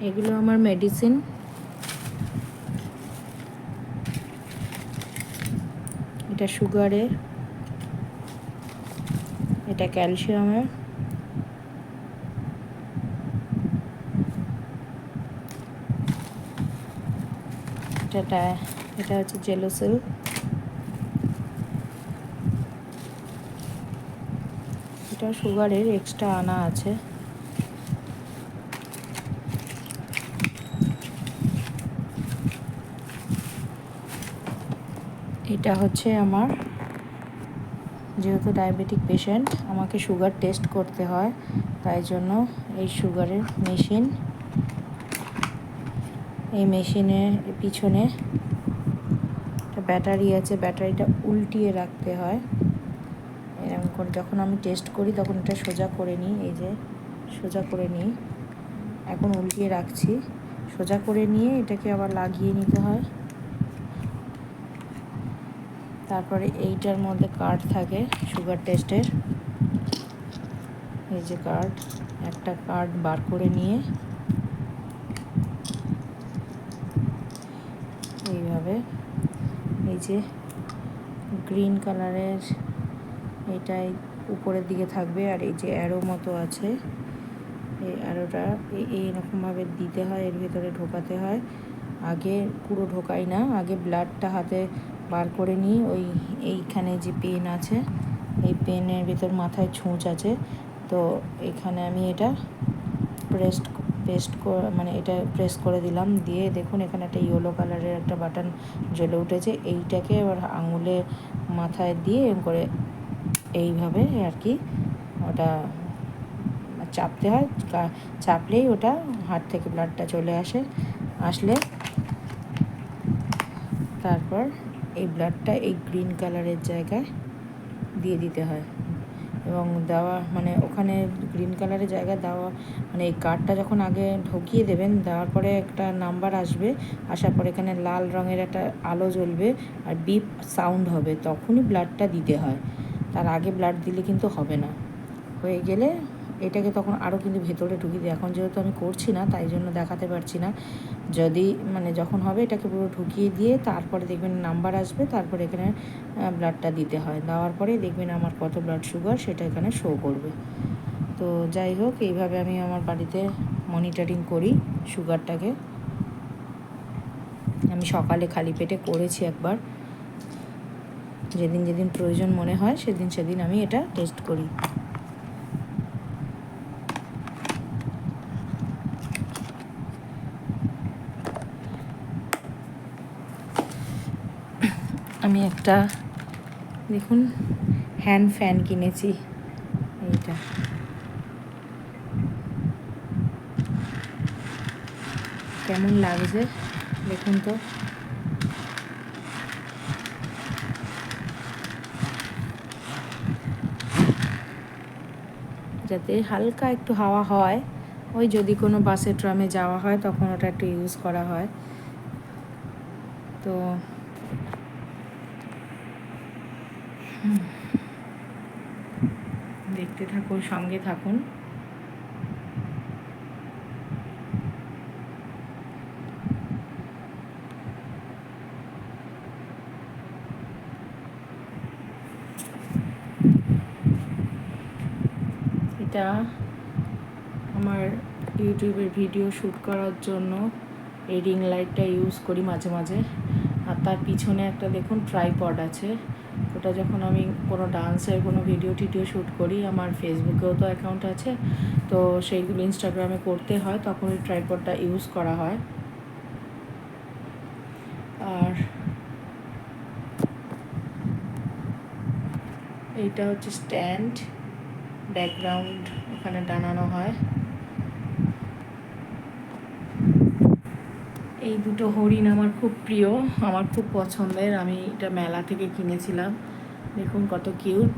এগুলো আমার মেডিসিন। এটা সুগারের, এটা ক্যালসিয়ামের, এটা হচ্ছে জেলোসিল, এটা সুগারের এক্সট্রা আনা আছে। এটা হচ্ছে আমার, যেহেতু ডায়াবেটিক পেশেন্ট আমাকে সুগার টেস্ট করতে হয়, তাই জন্য এই সুগারের মেশিন। এই মেশিনের পিছনে একটা ব্যাটারি আছে, ব্যাটারিটা উল্টিয়ে রাখতে হয় এরকম করে। যখন আমি টেস্ট করি তখন এটা সোজা করে নিই, এই যে সোজা করে নিই। এখন উল্টিয়ে রাখছি, সোজা করে নিয়ে এটাকে আবার লাগিয়ে নিতে হয়। তারপরে এইটার মধ্যে কার্ড থাকে সুগার টেস্টের, এই যে কার্ড, একটা কার্ড বার করে নিয়ে এইভাবে, এই যে গ্রিন কালারের এটাই উপরের দিকে থাকবে, আর এই যে অ্যারো মতো আছে, এই অ্যারোটা এইরকমভাবে দিতে হয়, এর ভিতরে ঢোকাতে হয়। আগে পুরো ঢোকাই না, আগে ব্লাডটা হাতে বার করে নিই। এইখানে যে পেন আছে, এই পেনের ভিতর মাথায় ছুঁচ আছে, তো এখানে আমি এটা এটা প্রেস করে দিলাম। দিয়ে দেখুন এখানে একটা ইয়েলো কালারের একটা বাটন জ্বলে উঠেছে। এইটাকে এবার আঙুলে মাথায় দিয়ে করে এইভাবে আর কি ওটা চাপতে হয়। চাপলেই ওটা হাত থেকে ব্লাডটা চলে আসলে তারপর এই ব্লাডটা এই গ্রিন কালারের জায়গায় দিয়ে দিতে হয়। এবং দেওয়া মানে ওখানে গ্রিন কালারের জায়গায় দেওয়া মানে এই কার্ডটা যখন আগে ঢুকিয়ে দেবেন, দেওয়ার পরে একটা নাম্বার আসবে, আসার পরে এখানে লাল রঙের একটা আলো জ্বলবে আর বিপ সাউন্ড হবে, তখনই ব্লাডটা দিতে হয়। তার আগে ব্লাড দিলে কিন্তু হবে না। হয়ে গেলে এটাকে তখন আরও কিন্তু ভেতরে ঢুকিয়ে দিই। এখন যেহেতু আমি করছি না তাই জন্য দেখাতে পারছি না। যদি যখন হবে এটাকে পুরো ঢুকিয়ে দিয়ে তারপরে দেখবেন নাম্বার আসবে, তারপরে এখানে ব্লাডটা দিতে হয়। দেওয়ার পরে দেখবেন আমার কত ব্লাড সুগার সেটা এখানে শো করবে। তো যাই হোক, এইভাবে আমি আমার বাড়িতে মনিটরিং করি সুগারটাকে। আমি সকালে খালি পেটে করেছি একবার, যেদিন যেদিন প্রয়োজন মনে হয় সেদিন আমি এটা টেস্ট করি। আমি একটা দেখুন হ্যান্ড ফ্যান কিনেছি, এইটা কেমন লাগছে দেখুন তো। যাতে হালকা একটু হাওয়া হয়, ওই যদি কোনো বাসে ট্রামে যাওয়া হয় তখন ওটা একটু ইউজ করা হয়। তো দেখতে থাকুন, সঙ্গে থাকুন। এটা আমার ইউটিউবের ভিডিও শ্যুট করার জন্য এই রিং লাইটটা ইউজ করি মাঝে মাঝে। আর তার পিছনে একটা দেখুন ট্রাইপড আছে, ওটা যখন আমি কোনো ডান্সের কোনো ভিডিও টিডিও শ্যুট করি, আমার ফেসবুকেও তো অ্যাকাউন্ট আছে, তো সেইগুলো ইনস্টাগ্রামে করতে হয়, তখন ওই ট্রাইপডটা ইউজ করা হয়। আর এইটা হচ্ছে স্ট্যান্ড, ব্যাকগ্রাউন্ড ওখানে টানানো হয়। এই দুটো হরিণ আমার খুব প্রিয়, আমার খুব পছন্দের। আমি এটা মেলা থেকে কিনেছিলাম, দেখুন কত কিউট।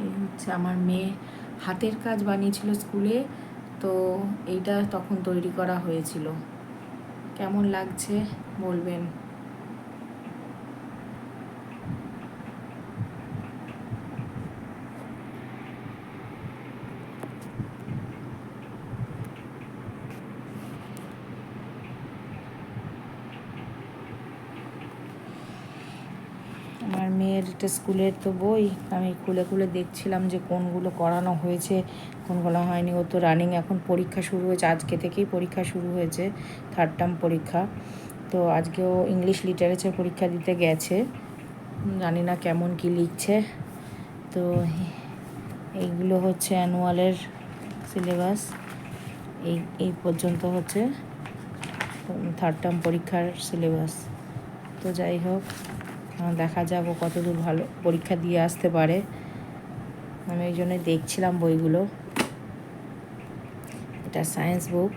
এই হচ্ছে আমার মেয়ে হাতের কাজ বানিয়েছিল স্কুলে, তো এইটা তখন তৈরি করা হয়েছিল। কেমন লাগছে বলবেন। আমার মেয়ের এটা স্কুলের তো বই, আমি খুলে খুলে দেখছিলাম যে কোনগুলো করানো হয়েছে কোনগুলো হয়নি। ও তো রানিং এখন পরীক্ষা শুরু হয়েছে, আজকে থেকেই পরীক্ষা শুরু হয়েছে, 3rd টার্ম পরীক্ষা। তো আজকেও ইংলিশ লিটারেচার পরীক্ষা দিতে গেছে, জানি না কেমন কি লিখছে। তো এইগুলো হচ্ছে অ্যানুয়ালের সিলেবাস, এই পর্যন্ত হচ্ছে 3rd টার্ম পরীক্ষার সিলেবাস। তো যাই হোক, দেখা যাক ও কতদূর ভালো পরীক্ষা দিয়ে আসতে পারে। আমি এই জন্যই দেখছিলাম বইগুলো। এটা সায়েন্স বুক।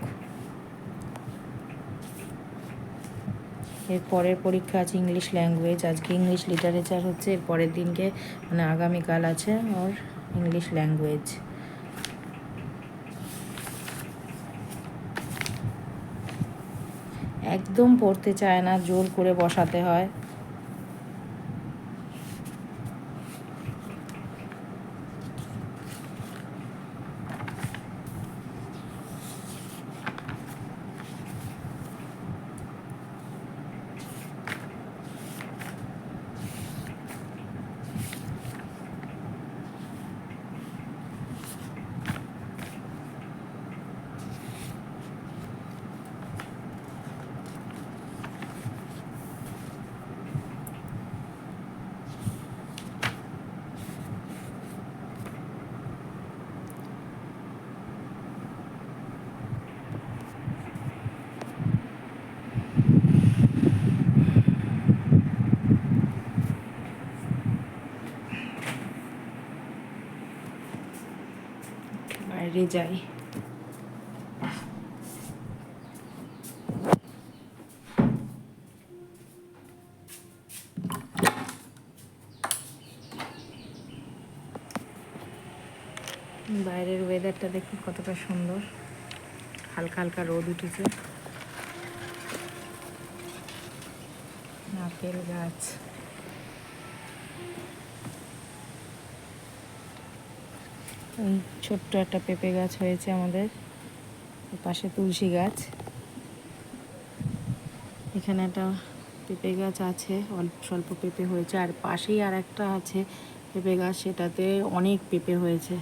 এর পরের পরীক্ষা আছে ইংলিশ ল্যাঙ্গুয়েজ। আজকে ইংলিশ লিটারেচার হচ্ছে, এর পরের দিনকে মানে আগামীকাল আছে ওর ইংলিশ ল্যাঙ্গুয়েজ। একদম পড়তে চায় না, জোর করে বসাতে হয়। বাইরে যাই। বাইরের ওয়েদারটা দেখুন কতটা সুন্দর, হালকা হালকা রোদ উঠেছে। নারকেল গাছ, এই ছোট্ট একটা পেঁপে গাছ হয়েছে আমাদের পাশে, তুলসী গাছ। এখানে একটা পেঁপে গাছ আছে, অল্প স্বল্প পেঁপে হয়েছে, আর পাশেই আর একটা আছে পেঁপে গাছ, সেটাতে অনেক পেঁপে হয়েছে।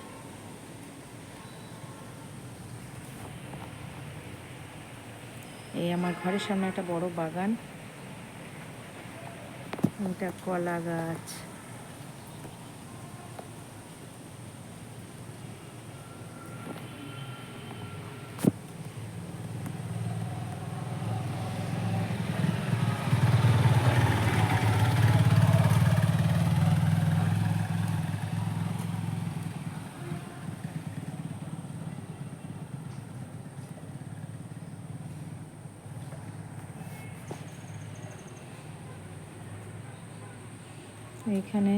এই আমার ঘরের সামনে একটা বড় বাগান, এটা কলা গাছ। এখানে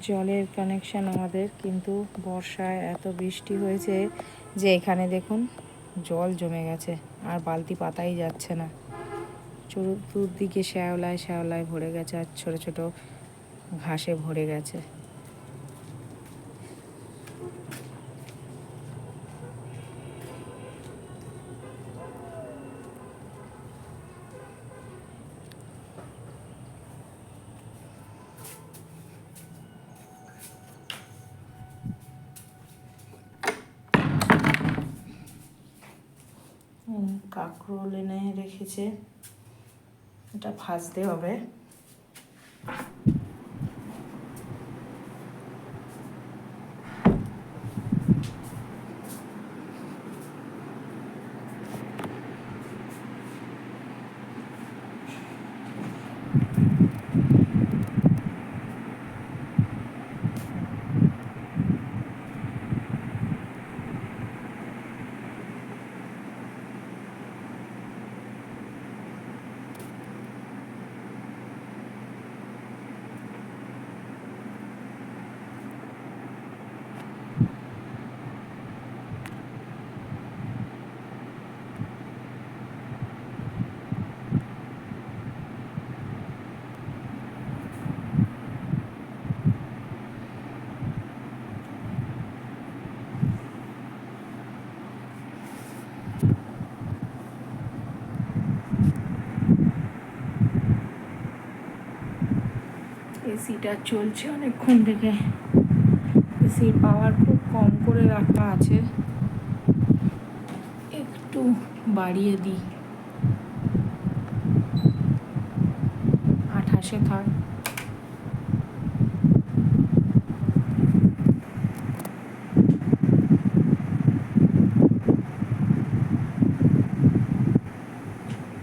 জলের কানেকশান আমাদের, কিন্তু বর্ষায় এত বৃষ্টি হয়েছে যে এখানে দেখুন জল জমে গেছে, আর বালতি পাতাই যাচ্ছে না। চতুর্দিকে শ্যাওলায় শ্যাওলায় ভরে গেছে, আর ছোট ছোট ঘাসে ভরে গেছে। কাঁকরোল এনে রেখেছে, এটা ভাজতে হবে। এসিটা চলছে অনেকক্ষণ থেকে, এসির পাওয়ার খুব কম করে রাখা আছে, একটু বাড়িয়ে দিই, 28-এ থাক।